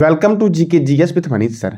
Welcome to GK GS with Manish sir.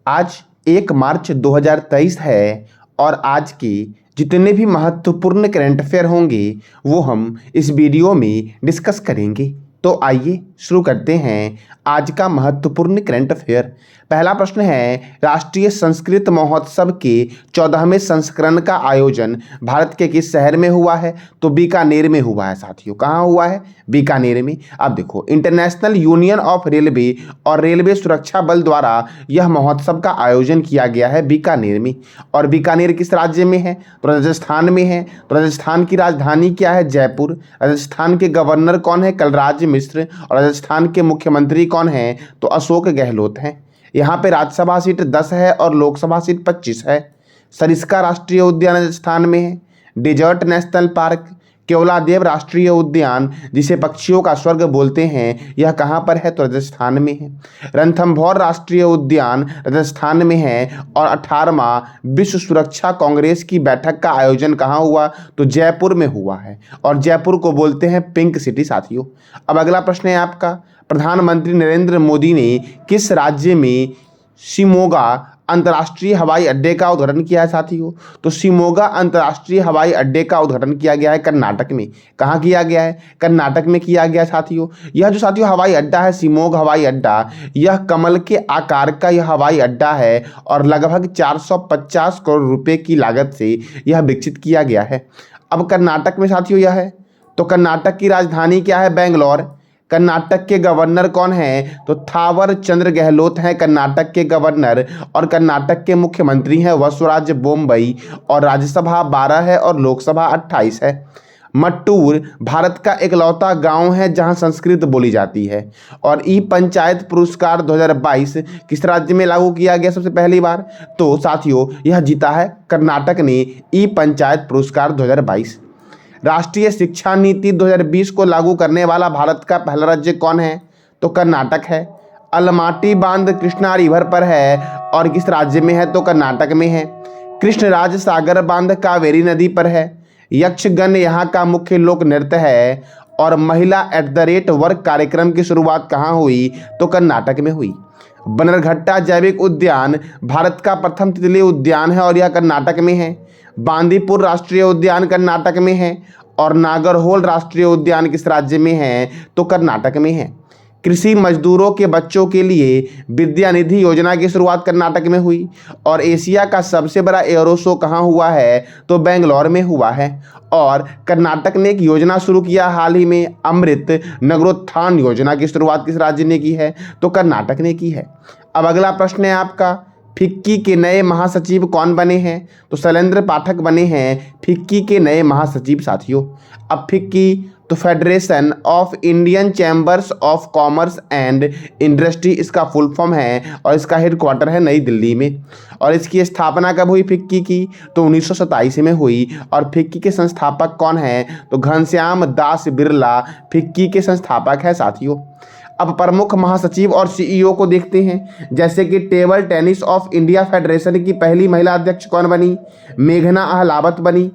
आज 1 मार्च 2023 है और आज के जितने भी महत्वपूर्ण करंट अफेयर होंगे वो हम इस वीडियो में डिस्कस करेंगे। तो आइए शुरू करते हैं आज का महत्वपूर्ण करंट अफेयर। पहला प्रश्न है, राष्ट्रीय संस्कृत महोत्सव के 14वें संस्करण का आयोजन भारत के किस शहर में हुआ है? तो बीकानेर में हुआ है साथियों। कहाँ हुआ है? बीकानेर में। अब देखो, इंटरनेशनल यूनियन ऑफ रेलवे और रेलवे सुरक्षा बल द्वारा यह महोत्सव का आयोजन किया गया है बीकानेर में। और बीकानेर किस राज्य में है? तो राजस्थान में है। तो राजस्थान की राजधानी क्या है? जयपुर। राजस्थान के गवर्नर कौन है? कलराज मिश्र। और राजस्थान के मुख्यमंत्री कौन है? तो अशोक गहलोत हैं। यहाँ पे राज्यसभा सीट 10 है और लोकसभा सीट 25 है। सरिस्का राष्ट्रीय उद्यान राजस्थान में है। डेजर्ट नेशनल पार्क, केवलादेव राष्ट्रीय उद्यान जिसे पक्षियों का स्वर्ग बोलते हैं, यह कहाँ पर है? तो राजस्थान में है। रणथंभौर राष्ट्रीय उद्यान राजस्थान में है। और 18वां विश्व सुरक्षा कांग्रेस की बैठक का आयोजन कहाँ हुआ? तो जयपुर में हुआ है। और जयपुर को बोलते हैं पिंक सिटी साथियों। अब अगला प्रश्न है आपका, प्रधानमंत्री नरेंद्र मोदी ने किस राज्य में शिमोगा अंतर्राष्ट्रीय हवाई अड्डे का उद्घाटन किया है साथियों? तो शिमोगा अंतर्राष्ट्रीय हवाई अड्डे का उद्घाटन किया गया है कर्नाटक में। कहाँ किया गया है? कर्नाटक में किया गया है साथियों। यह जो साथियों हवाई अड्डा है, शिमोगा हवाई अड्डा, यह कमल के आकार का यह हवाई अड्डा है और लगभग 450 करोड़ रुपए की लागत से यह विकसित किया गया है। अब कर्नाटक में साथियों यह है, तो कर्नाटक की राजधानी क्या है? बेंगलोर। कर्नाटक के गवर्नर कौन हैं? तो थावर चंद्र गहलोत हैं कर्नाटक के गवर्नर। और कर्नाटक के मुख्यमंत्री हैं वसुराज बोम्मई। और राज्यसभा 12 है और लोकसभा 28 है। मट्टूर भारत का इकलौता गांव है जहां संस्कृत बोली जाती है। और ई पंचायत पुरस्कार 2022 किस राज्य में लागू किया गया सबसे पहली बार? तो साथियों यह जीता है कर्नाटक ने ई पंचायत पुरस्कार 2022। राष्ट्रीय शिक्षा नीति 2020 को लागू करने वाला भारत का पहला राज्य कौन है? तो कर्नाटक है। अलमाटी बांध कृष्णा रिवर पर है और किस राज्य में है? तो कर्नाटक में है। कृष्णराज सागर बांध कावेरी नदी पर है। यक्षगन यहाँ का मुख्य लोक नृत्य है। और महिला @वर्क कार्यक्रम की शुरुआत कहाँ हुई? तो कर्नाटक में हुई। बनरघट्टा जैविक उद्यान भारत का प्रथम तितली उद्यान है और यह कर्नाटक में है। बांदीपुर राष्ट्रीय उद्यान कर्नाटक में है। और नागरहोल राष्ट्रीय उद्यान किस राज्य में है? तो कर्नाटक में है। कृषि मजदूरों के बच्चों के लिए विद्या निधि योजना की शुरुआत कर्नाटक में हुई। और एशिया का सबसे बड़ा एयरो शो कहाँ हुआ है? तो बेंगलोर में हुआ है। और कर्नाटक ने एक योजना शुरू किया हाल ही में, अमृत नगरोत्थान योजना की शुरुआत किस राज्य ने की है? तो कर्नाटक ने की है। अब अगला प्रश्न है आपका, फिक्की के नए महासचिव कौन बने हैं? तो शैलेंद्र पाठक बने हैं फिक्की के नए महासचिव साथियों। अब फिक्की तो federation of Indian chambers of commerce and industry इसका फुल फॉर्म है और इसका हेडक्वार्टर है नई दिल्ली में। और इसकी स्थापना कब हुई फिक्की की? तो 1927 में हुई। और फिक्की के संस्थापक कौन हैं? तो घनश्याम दास बिरला फिक्की के संस्थापक है साथियों। अब प्रमुख महासचिव और सीईओ को देखते हैं, जैसे कि table tennis of India federation की पहली महिला अध्यक्ष कौन बनी? मेघना अहलावत बनी।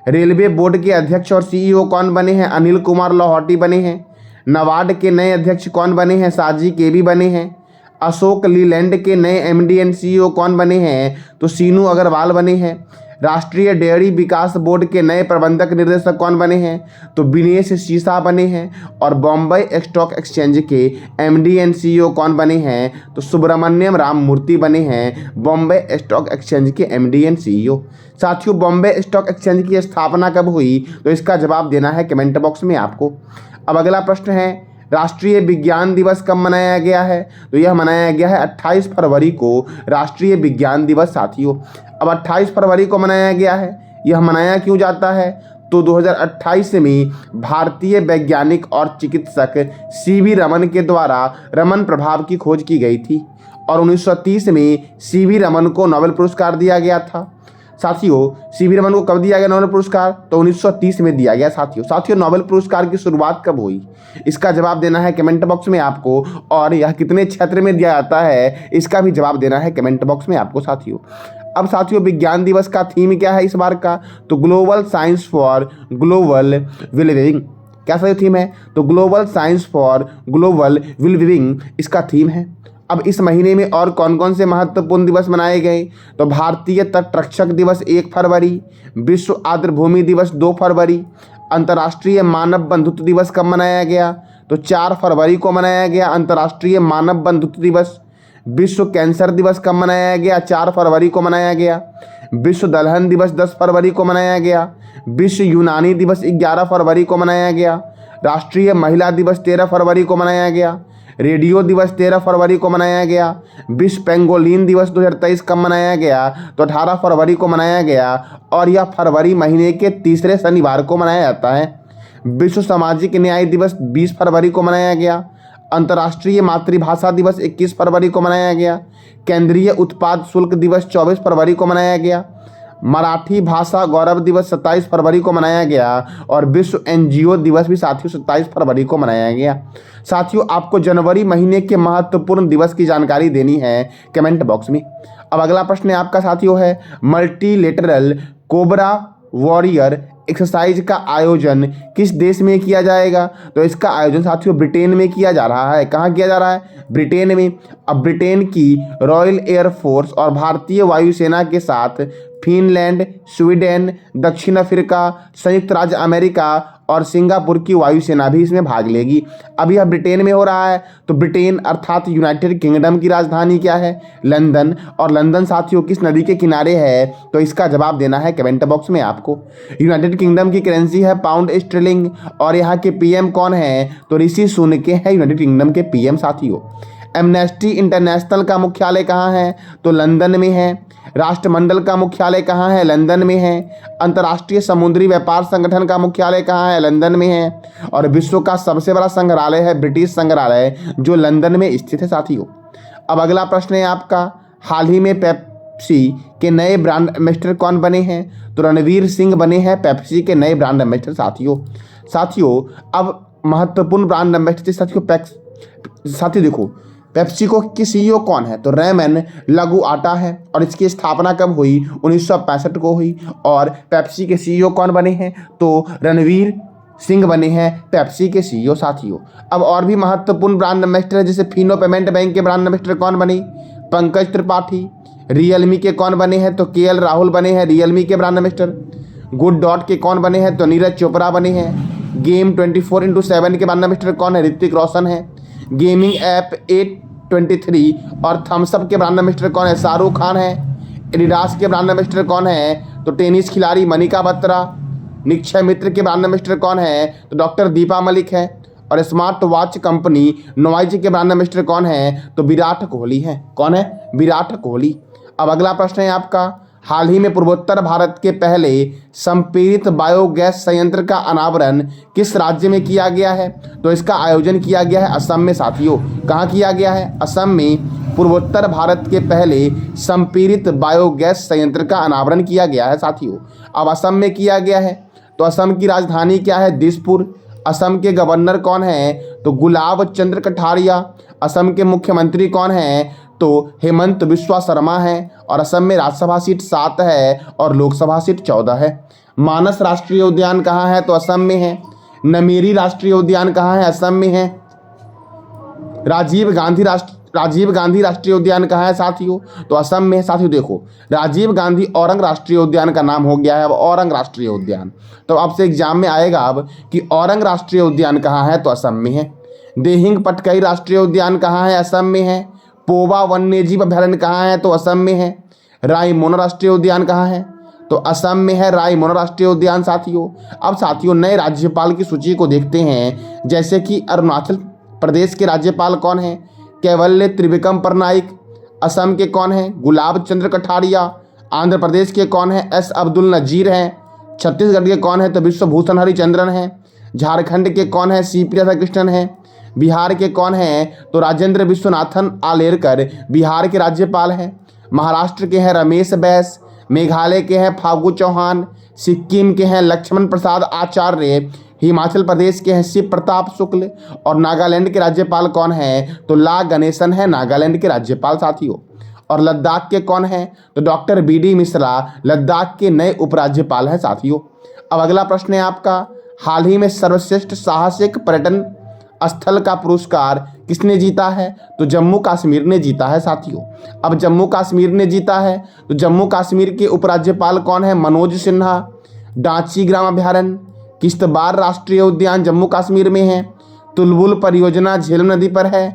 रेलवे बोर्ड के अध्यक्ष और सीईओ कौन बने हैं? अनिल कुमार लाहौटी बने हैं। नाबार्ड के नए अध्यक्ष कौन बने हैं? साजी केबी बने हैं। अशोक लीलैंड के नए एमडी एंड सीईओ कौन बने हैं? तो सीनू अग्रवाल बने हैं। राष्ट्रीय डेयरी विकास बोर्ड के नए प्रबंधक निर्देशक कौन बने हैं? तो विनेश सीसा बने हैं। और बॉम्बे स्टॉक एक्सचेंज के एमडी एंड सीईओ कौन बने हैं? तो सुब्रमण्यम राम मूर्ति बने हैं बॉम्बे स्टॉक एक्सचेंज के एमडी एंड सीईओ। साथियों, बॉम्बे स्टॉक एक्सचेंज की स्थापना कब हुई? तो इसका जवाब देना है कमेंट बॉक्स में आपको। अब अगला प्रश्न है, राष्ट्रीय विज्ञान दिवस कब मनाया गया है? तो यह मनाया गया है 28 फरवरी को राष्ट्रीय विज्ञान दिवस साथियों। अब 28 फरवरी को मनाया गया है, यह मनाया क्यों जाता है? तो 2028 में भारतीय वैज्ञानिक और चिकित्सक सीवी रमन के द्वारा रमन प्रभाव की खोज की गई थी। और 1930 में सीवी रमन को नोबेल पुरस्कार दिया गया था साथियों। सीवी रमन को कब दिया गया नोबेल पुरस्कार? तो 1930 में दिया गया साथियों। नोबेल पुरस्कार की शुरुआत कब हुई? इसका जवाब देना है कमेंट बॉक्स में आपको। और यह कितने क्षेत्र में दिया जाता है, इसका भी जवाब देना है कमेंट बॉक्स में आपको साथियों। अब साथियों, विज्ञान दिवस का थीम क्या है इस बार का? तो global science for global wellbeing. क्या सही थीम है? तो global science for global wellbeing इसका थीम है। अब इस महीने में और कौन कौन से महत्वपूर्ण दिवस मनाए गए? तो भारतीय तटरक्षक दिवस 1 फरवरी, विश्व आर्द्रभूमि दिवस 2 फरवरी, अंतर्राष्ट्रीय मानव बंधुत्व दिवस कब मनाया गया? तो 4 फरवरी को मनाया गया अंतर्राष्ट्रीय मानव बंधुत्व दिवस। विश्व कैंसर दिवस कब मनाया गया? 4 फरवरी को मनाया गया। विश्व दलहन दिवस 10 फरवरी को मनाया गया। विश्व यूनानी दिवस 11 फरवरी को मनाया गया। राष्ट्रीय महिला दिवस 13 फरवरी को मनाया गया। रेडियो दिवस 13 फरवरी को मनाया गया। विश्व पेंगोलिन दिवस 2023 कब मनाया गया? तो 18 फरवरी को मनाया गया और यह फरवरी महीने के तीसरे शनिवार को मनाया जाता है। विश्व सामाजिक न्याय दिवस 20 फरवरी को मनाया गया। अंतर्राष्ट्रीय मातृभाषा दिवस 21 फरवरी को मनाया गया। केंद्रीय उत्पाद शुल्क दिवस 24 फरवरी को मनाया गया। मराठी भाषा गौरव दिवस 27 फरवरी को मनाया गया और विश्व एनजीओ दिवस भी साथियों 27 फरवरी को मनाया गया। साथियों, आपको जनवरी महीने के महत्वपूर्ण दिवस की जानकारी देनी है कमेंट बॉक्स में। अब अगला प्रश्न आपका साथियों है, मल्टीलेटरल कोबरा वॉरियर एक्सरसाइज का आयोजन किस देश में किया जाएगा? तो इसका आयोजन साथियों ब्रिटेन में किया जा रहा है। कहाँ किया जा रहा है? ब्रिटेन में। अब ब्रिटेन की रॉयल एयरफोर्स और भारतीय वायुसेना के साथ फिनलैंड, स्वीडन, दक्षिण अफ्रीका, संयुक्त राज्य अमेरिका और सिंगापुर की वायुसेना भी इसमें भाग लेगी। अब यह ब्रिटेन में हो रहा है, तो ब्रिटेन अर्थात यूनाइटेड किंगडम की राजधानी क्या है? लंदन। और लंदन साथियों किस नदी के किनारे है? तो इसका जवाब देना है कमेंट बॉक्स में आपको। यूनाइटेड किंगडम की करेंसी है पाउंड स्टर्लिंग और यहाँ के पीएम कौन है? तो ऋषि सुनक है यूनाइटेड किंगडम के पीएम साथियों। एमनेस्टी इंटरनेशनल का मुख्यालय कहाँ है? तो लंदन में है। राष्ट्रमंडल का मुख्यालय कहाँ है? लंदन में है। अंतर्राष्ट्रीय समुद्री व्यापार संगठन का मुख्यालय कहाँ है? लंदन में है। और विश्व का सबसे बड़ा संग्रहालय है ब्रिटिश संग्रहालय, जो लंदन में स्थित है साथियों। अब अगला प्रश्न है आपका, हाल ही में पेप्सी के नए ब्रांड एम्बेसडर कौन बने हैं? तो रणवीर सिंह बने हैं पेप्सी के नए ब्रांड एम्बेसडर साथियों। अब महत्वपूर्ण ब्रांड एम्बेसडर साथियों देखो, पेप्सी को की सीईओ कौन है? तो रेमन लघु आटा है और इसकी स्थापना कब हुई? 1965 को हुई। और पेप्सी के सीईओ कौन बने हैं? तो रणवीर सिंह बने हैं पेप्सी के सीईओ साथियों। अब और भी महत्वपूर्ण ब्रांड एम्बेसडर है, जैसे फिनो पेमेंट बैंक के ब्रांड एम्बेसडर कौन बने? पंकज त्रिपाठी। रियलमी के कौन बने हैं? तो केएल राहुल बने हैं रियलमी के ब्रांड एम्बेसडर। गुड डॉट के कौन बने हैं? तो नीरज चोपड़ा बने हैं। गेम 24x7 के ब्रांड एम्बेसडर कौन है? ऋतिक रोशन है। गेमिंग ऐप 823 और थम्सअप के ब्रांड एम्बेसडर कौन है? शाहरुख खान है। एडिडास के ब्रांड एम्बेसडर कौन है? तो टेनिस खिलाड़ी मनिका बत्रा। निक्षय मित्र के ब्रांड एम्बेसडर कौन है? तो डॉक्टर दीपा मलिक है। और स्मार्ट वॉच कंपनी नोवाइज के ब्रांड एम्बेसडर कौन है? तो विराट कोहली है। कौन है? विराट कोहली। अब अगला प्रश्न है आपका, हाल ही में पूर्वोत्तर भारत के पहले संपीड़ित बायोगैस संयंत्र का अनावरण किस राज्य में किया गया है? तो इसका आयोजन किया गया है असम में साथियों। कहाँ किया गया है? असम में पूर्वोत्तर भारत के पहले संपीड़ित बायोगैस संयंत्र का अनावरण किया गया है साथियों। अब असम में किया गया है, तो असम की राजधानी क्या है? दिसपुर। असम के गवर्नर कौन है? तो गुलाब चंद्र कटारिया। असम के मुख्यमंत्री कौन हैं? तो हेमंत बिस्वा शर्मा है। और असम में राज्यसभा सीट 7 है और लोकसभा सीट 14 है। मानस राष्ट्रीय उद्यान कहाँ है? तो असम में है। नमेरी राष्ट्रीय उद्यान कहाँ है? असम में है। राजीव गांधी राष्ट्रीय उद्यान कहाँ है साथियों? तो असम में है साथियों। देखो, राजीव गांधी औरंग राष्ट्रीय उद्यान का नाम हो गया है अब औरंग राष्ट्रीय उद्यान। तो आपसे एग्जाम में आएगा अब कि औरंग राष्ट्रीय उद्यान कहाँ है? तो असम में है। देहिंग पटकई राष्ट्रीय उद्यान कहाँ है? असम में है। पोवा वन्यजीव अभयारण्य कहाँ है? तो असम में है। रायमोना राष्ट्रीय उद्यान कहाँ है? तो असम में है रायमोना राष्ट्रीय उद्यान साथियों। अब साथियों नए राज्यपाल की सूची को देखते हैं, जैसे कि अरुणाचल प्रदेश के राज्यपाल कौन है? कैवल्य त्रिविक्रम पटनायक। असम के कौन है? गुलाब चंद्र कटारिया। आंध्र प्रदेश के कौन है? एस अब्दुल नजीर हैं। छत्तीसगढ़ के कौन है? तो विश्वभूषण हरिचंद्रन है। झारखंड के कौन है? सी पी राधाकृष्णन है। बिहार के कौन हैं? तो राजेंद्र विश्वनाथन आलेरकर बिहार के राज्यपाल हैं। महाराष्ट्र के हैं रमेश बैस। मेघालय के हैं फागू चौहान। सिक्किम के हैं लक्ष्मण प्रसाद आचार्य। हिमाचल प्रदेश के हैं शिव प्रताप शुक्ल। और नागालैंड के राज्यपाल कौन हैं? तो ला गणेशन है नागालैंड के राज्यपाल साथियों। और लद्दाख के कौन हैं? तो डॉक्टर बी.डी. मिश्रा लद्दाख के नए उपराज्यपाल हैं साथियों। अब अगला प्रश्न है आपका, हाल ही में सर्वश्रेष्ठ साहसिक पर्यटन स्थल का पुरस्कार किसने जीता है? तो जम्मू कश्मीर ने जीता है साथियों। अब जम्मू कश्मीर ने जीता है तो जम्मू कश्मीर के उपराज्यपाल कौन है? मनोज सिन्हा। डांची ग्राम अभ्यारण्य, किश्तवाड़ राष्ट्रीय उद्यान जम्मू कश्मीर में है। तुलबुल परियोजना झेलम नदी पर है।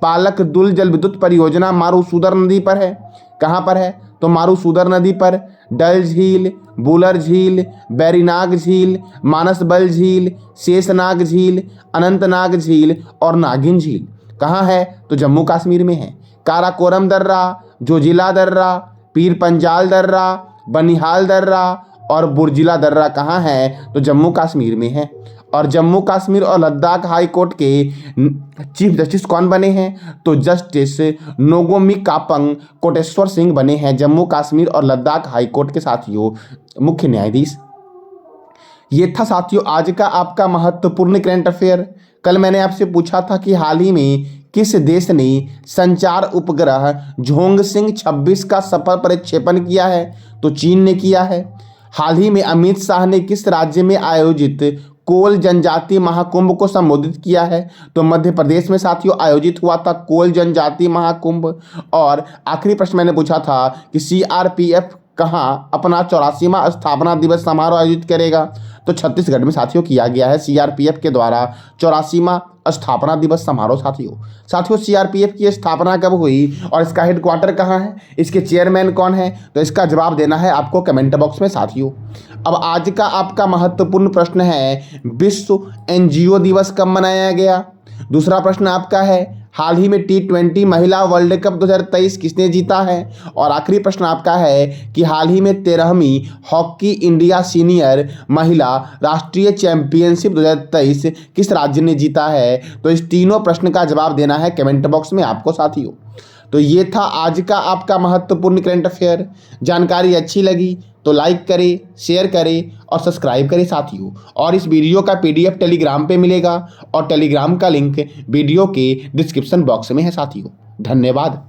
पालक दुल जल विद्युत परियोजना मारूसूदर नदी पर है। कहाँ पर है? तो मारूसूदर नदी पर। डल झील, बुलर झील, बैरीनाग झील, मानसबल झील, शेषनाग झील, अनंतनाग झील और नागिन झील कहाँ है? तो जम्मू कश्मीर में है। काराकोरम दर्रा, जोजिला दर्रा, पीर पंजाल दर्रा, बनिहाल दर्रा और बुर्जिला दर्रा कहाँ है? तो जम्मू कश्मीर में है। और जम्मू कश्मीर और लद्दाख हाई कोर्ट के चीफ जस्टिस कौन बने हैं? तो जस्टिस नोगोमी कापंग कोटेश्वर सिंह बने हैं जम्मू कश्मीर और लद्दाख हाई कोर्ट के साथियों मुख्य न्यायाधीश। ये था साथियों आज का आपका महत्वपूर्ण करंट अफेयर। कल मैंने आपसे पूछा था कि हाल ही में किस देश ने संचार उपग्रह झोंगसिंग 26 का सफल प्रक्षेपण किया है? तो चीन ने किया है। हाल ही में अमित शाह ने किस राज्य में आयोजित कोल जनजाति महाकुंभ को संबोधित किया है? तो मध्य प्रदेश में साथियों आयोजित हुआ था कोल जनजाति महाकुंभ। और आखिरी प्रश्न मैंने पूछा था कि सीआरपीएफ कहाँ अपना 84वां स्थापना दिवस समारोह आयोजित करेगा? तो छत्तीसगढ़ में साथियों किया गया है सीआरपीएफ के द्वारा 84वां स्थापना दिवस समारोह। साथियों सीआरपीएफ की स्थापना कब हुई और इसका हेडक्वार्टर कहाँ है? इसके चेयरमैन कौन है? तो इसका जवाब देना है आपको कमेंट बॉक्स में साथियों। अब आज का आपका महत्वपूर्ण प्रश्न है विश्व एनजीओ दिवस कब मनाया गया? दूसरा प्रश्न आपका है हाल ही में T20 महिला वर्ल्ड कप 2023 किसने जीता है? और आखिरी प्रश्न आपका है कि हाल ही में 13वीं हॉकी इंडिया सीनियर महिला राष्ट्रीय चैंपियनशिप 2023 किस राज्य ने जीता है? तो इस तीनों प्रश्न का जवाब देना है कमेंट बॉक्स में आपको साथियों। तो ये था आज का आपका महत्वपूर्ण करंट अफेयर। जानकारी अच्छी लगी तो लाइक करें, शेयर करें और सब्सक्राइब करें साथियों। और इस वीडियो का PDF टेलीग्राम पे मिलेगा और टेलीग्राम का लिंक वीडियो के डिस्क्रिप्शन बॉक्स में है साथियों। धन्यवाद।